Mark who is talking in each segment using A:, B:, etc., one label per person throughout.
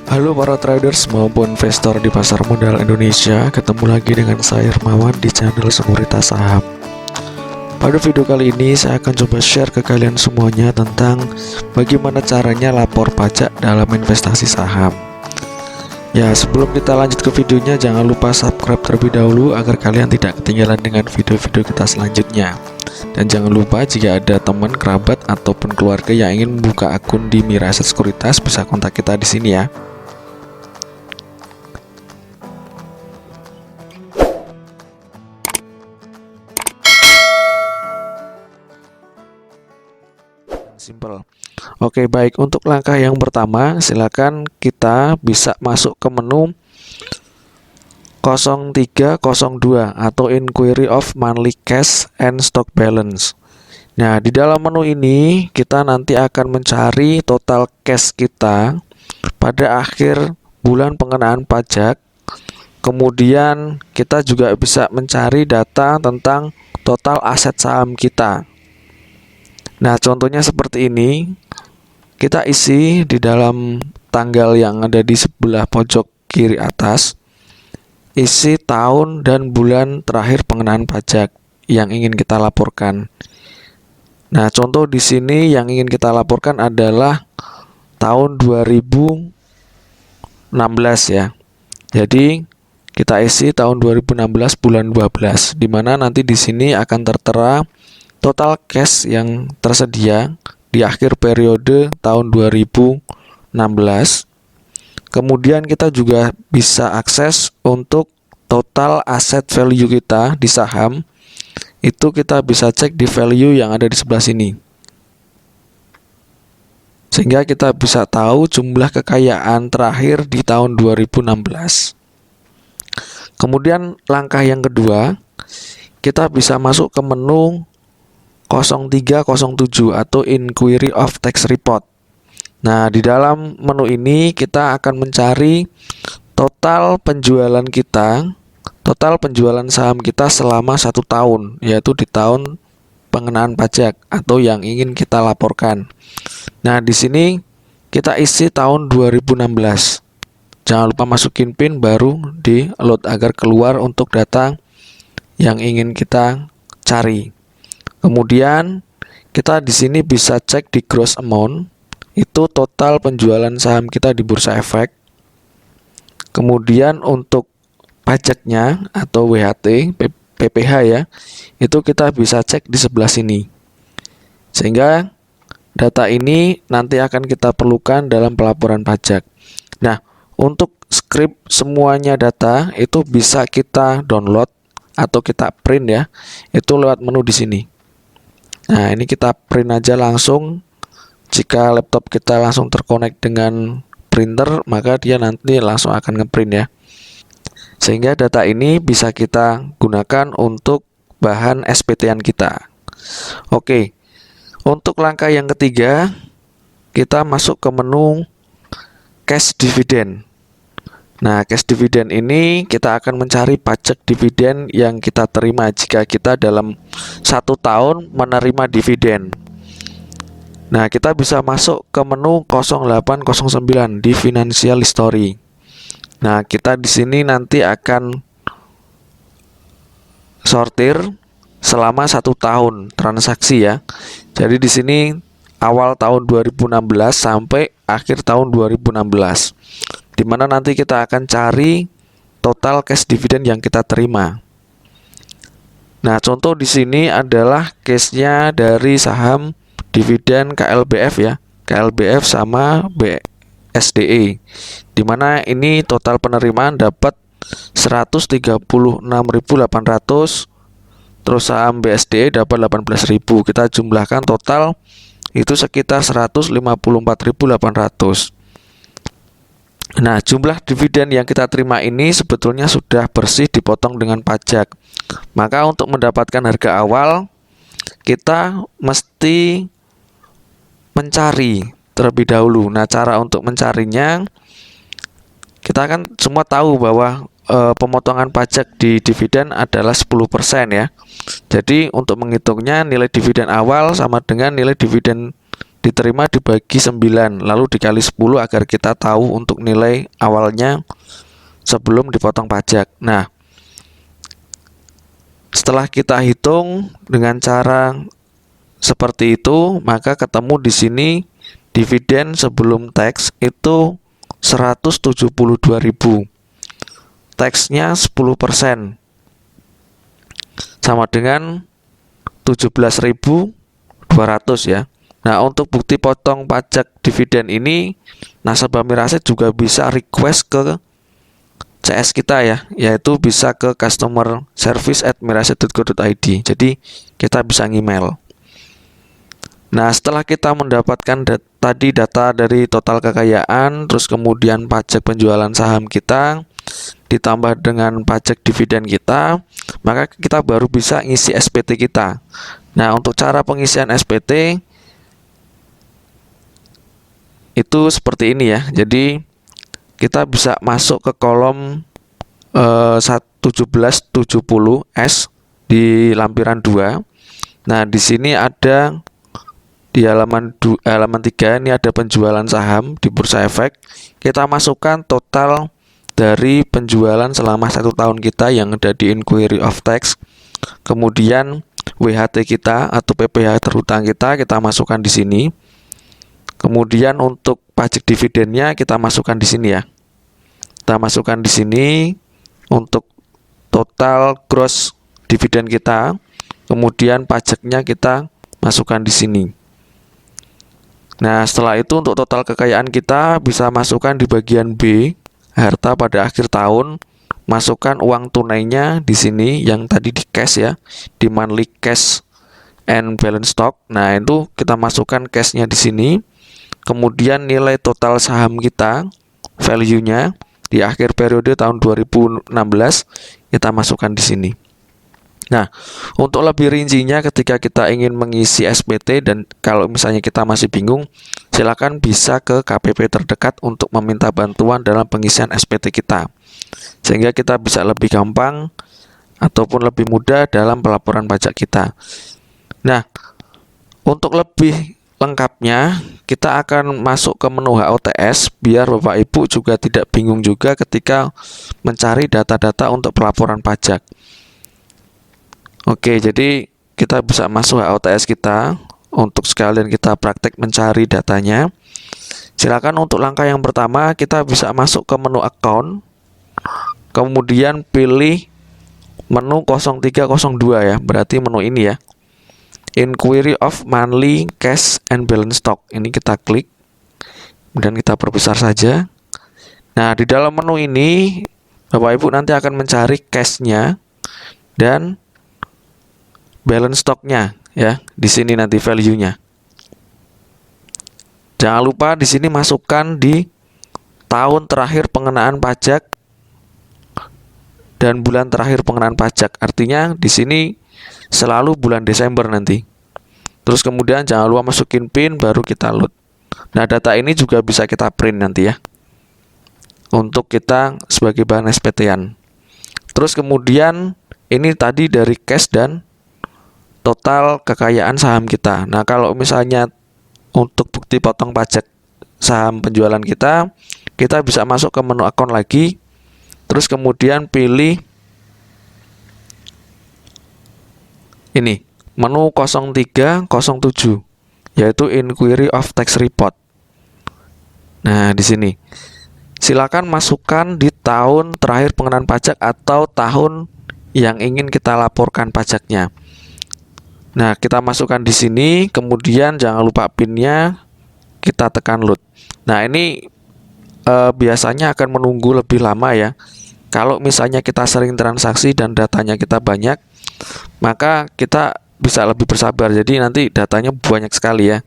A: Halo para traders maupun investor di pasar modal Indonesia, ketemu lagi dengan saya Hermawan di channel Sekuritas Saham. Pada video kali ini saya akan coba share ke kalian semuanya tentang bagaimana caranya lapor pajak dalam investasi saham. Ya, sebelum kita lanjut ke videonya, jangan lupa subscribe terlebih dahulu agar kalian tidak ketinggalan dengan video-video kita selanjutnya. Dan jangan lupa jika ada teman, kerabat, ataupun keluarga yang ingin membuka akun di Mira Aset Sekuritas, bisa kontak kita di sini ya. Simple. Oke, baik. Untuk langkah yang pertama, silakan kita bisa masuk ke menu 0302 atau Inquiry of Monthly Cash and Stock Balance. Nah, di dalam menu ini kita nanti akan mencari total cash kita pada akhir bulan pengenaan pajak. Kemudian kita juga bisa mencari data tentang total aset saham kita. Nah, contohnya seperti ini. Kita isi di dalam tanggal yang ada di sebelah pojok kiri atas. Isi tahun dan bulan terakhir pengenaan pajak yang ingin kita laporkan. Nah, contoh di sini yang ingin kita laporkan adalah tahun 2016 ya. Jadi, kita isi tahun 2016 bulan 12, di mana nanti di sini akan tertera total cash yang tersedia di akhir periode tahun 2016. Kemudian kita juga bisa akses untuk total asset value kita di saham. Itu kita bisa cek di value yang ada di sebelah sini. Sehingga kita bisa tahu jumlah kekayaan terakhir di tahun 2016. Kemudian langkah yang kedua, kita bisa masuk ke menu 0307 atau Inquiry of Tax Report. Nah, di dalam menu ini kita akan mencari total penjualan kita, total penjualan saham kita selama 1 tahun, yaitu di tahun pengenaan pajak atau yang ingin kita laporkan. Nah, di sini kita isi tahun 2016. Jangan lupa masukin PIN baru di load agar keluar untuk data yang ingin kita cari. Kemudian kita di sini bisa cek di gross amount, itu total penjualan saham kita di Bursa Efek. Kemudian untuk pajaknya atau WHT, PPH ya, itu kita bisa cek di sebelah sini. Sehingga data ini nanti akan kita perlukan dalam pelaporan pajak. Nah, untuk script semuanya data itu bisa kita download atau kita print ya, itu lewat menu di sini. Nah, ini kita print aja langsung. Jika laptop kita langsung terkonek dengan printer, maka dia nanti langsung akan ngeprint ya. Sehingga data ini bisa kita gunakan untuk bahan SPT-an kita. Oke. Untuk langkah yang ketiga, kita masuk ke menu cash dividend. Nah, cash dividend ini kita akan mencari pajak dividen yang kita terima jika kita dalam 1 tahun menerima dividen. Nah, kita bisa masuk ke menu 0809 di Financial History. Nah, kita di sini nanti akan sortir selama 1 tahun transaksi ya. Jadi di sini awal tahun 2016 sampai akhir tahun 2016. Di mana nanti kita akan cari total cash dividen yang kita terima. Nah, contoh di sini adalah case-nya dari saham dividen KLBF ya, KLBF sama BSDE. Di mana ini total penerimaan dapat 136.800, terus saham BSDE dapat 18.000. Kita jumlahkan total itu sekitar 154.800. Nah, jumlah dividen yang kita terima ini sebetulnya sudah bersih dipotong dengan pajak. Maka untuk mendapatkan harga awal, kita mesti mencari terlebih dahulu. Nah, cara untuk mencarinya, kita kan semua tahu bahwa pemotongan pajak di dividen adalah 10% ya. Jadi, untuk menghitungnya nilai dividen awal sama dengan nilai dividen di diterima dibagi 9 lalu dikali 10 agar kita tahu untuk nilai awalnya sebelum dipotong pajak. Nah, setelah kita hitung dengan cara seperti itu, maka ketemu di sini dividen sebelum teks itu 172.000. Teksnya 10%. Sama dengan 17.200 ya. Nah, untuk bukti potong pajak dividen ini, nasabah Mirasid juga bisa request ke CS kita ya, yaitu bisa ke customer service@mirasid.co.id. Jadi kita bisa ngemail. Nah, setelah kita mendapatkan tadi data dari total kekayaan, terus kemudian pajak penjualan saham kita, ditambah dengan pajak dividen kita, maka kita baru bisa ngisi SPT kita. Nah, untuk cara pengisian SPT itu seperti ini ya. Jadi kita bisa masuk ke kolom 1770S di lampiran 2. Nah, di sini ada di halaman 3 ini ada penjualan saham di Bursa Efek. Kita masukkan total dari penjualan selama 1 tahun kita yang ada di Inquiry of Tax. Kemudian WHT kita atau PPh terhutang kita masukkan di sini. Kemudian untuk pajak dividennya kita masukkan di sini ya. Kita masukkan di sini untuk total gross dividen kita. Kemudian pajaknya kita masukkan di sini. Nah, setelah itu untuk total kekayaan kita bisa masukkan di bagian B, harta pada akhir tahun, masukkan uang tunainya di sini yang tadi di cash ya, di monthly cash and balance stock. Nah, itu kita masukkan cashnya di sini. Kemudian nilai total saham kita, value-nya di akhir periode tahun 2016 kita masukkan di sini. Nah, untuk lebih rincinya ketika kita ingin mengisi SPT dan kalau misalnya kita masih bingung, silakan bisa ke KPP terdekat untuk meminta bantuan dalam pengisian SPT kita. Sehingga kita bisa lebih gampang ataupun lebih mudah dalam pelaporan pajak kita. Nah, untuk lebih lengkapnya, kita akan masuk ke menu HOTS biar Bapak Ibu juga tidak bingung juga ketika mencari data-data untuk pelaporan pajak. Oke, jadi kita bisa masuk HOTS kita untuk sekalian kita praktek mencari datanya. Silakan untuk langkah yang pertama kita bisa masuk ke menu account, kemudian pilih menu 0302 ya, berarti menu ini ya. Inquiry of monthly cash and balance stock. Ini kita klik, kemudian kita perbesar saja. Nah, di dalam menu ini Bapak Ibu nanti akan mencari cash-nya dan balance stock-nya ya. Di sini nanti value-nya. Jangan lupa di sini masukkan di tahun terakhir pengenaan pajak dan bulan terakhir pengenaan pajak. Artinya di sini selalu bulan Desember nanti. Terus kemudian jangan lupa masukin PIN baru kita load. Nah, data ini juga bisa kita print nanti ya, untuk kita sebagai bahan SPT-an. Terus kemudian ini tadi dari cash dan total kekayaan saham kita. Nah, kalau misalnya untuk bukti potong pajak saham penjualan kita bisa masuk ke menu account lagi. Terus kemudian pilih ini, menu 0307, yaitu Inquiry of Tax Report. Nah, di sini silakan masukkan di tahun terakhir pengenaan pajak atau tahun yang ingin kita laporkan pajaknya. Nah, kita masukkan di sini, kemudian jangan lupa PIN-nya, kita tekan load. Nah, ini biasanya akan menunggu lebih lama ya. Kalau misalnya kita sering transaksi dan datanya kita banyak, maka kita bisa lebih bersabar. Jadi nanti datanya banyak sekali ya.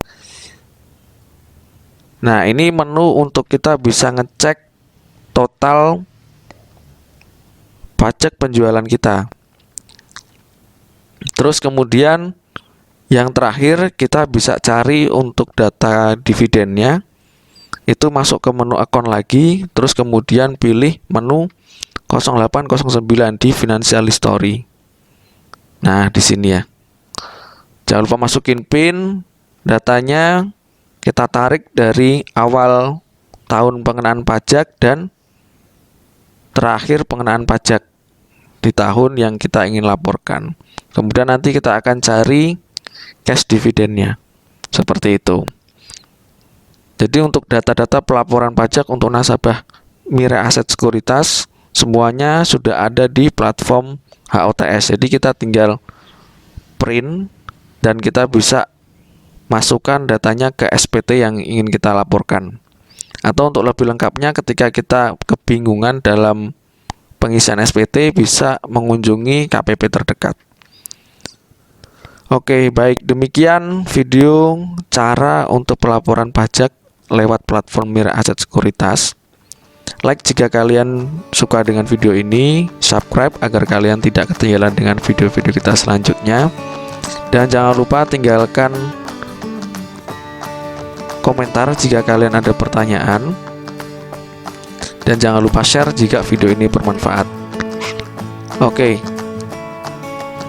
A: Nah, ini menu untuk kita bisa ngecek total pajak penjualan kita. Terus kemudian yang terakhir kita bisa cari untuk data dividennya. Itu masuk ke menu account lagi, terus kemudian pilih menu 0809 di Financial History. Nah, di sini ya. Jangan lupa masukin PIN, datanya, kita tarik dari awal tahun pengenaan pajak dan terakhir pengenaan pajak di tahun yang kita ingin laporkan. Kemudian nanti kita akan cari cash dividennya. Seperti itu. Jadi untuk data-data pelaporan pajak untuk nasabah Mira Aset Sekuritas semuanya sudah ada di platform HOTS. Jadi kita tinggal print dan kita bisa masukkan datanya ke SPT yang ingin kita laporkan. Atau untuk lebih lengkapnya ketika kita kebingungan dalam pengisian SPT bisa mengunjungi KPP terdekat. Oke, baik, demikian video cara untuk pelaporan pajak lewat platform Mira Aset Sekuritas. Like jika kalian suka dengan video ini, subscribe agar kalian tidak ketinggalan dengan video-video kita selanjutnya. Dan jangan lupa tinggalkan komentar jika kalian ada pertanyaan. Dan jangan lupa share jika video ini bermanfaat. Oke.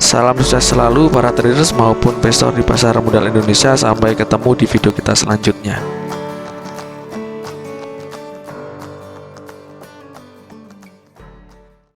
A: Salam sukses selalu para traders maupun investor di pasar modal Indonesia. Sampai ketemu di video kita selanjutnya.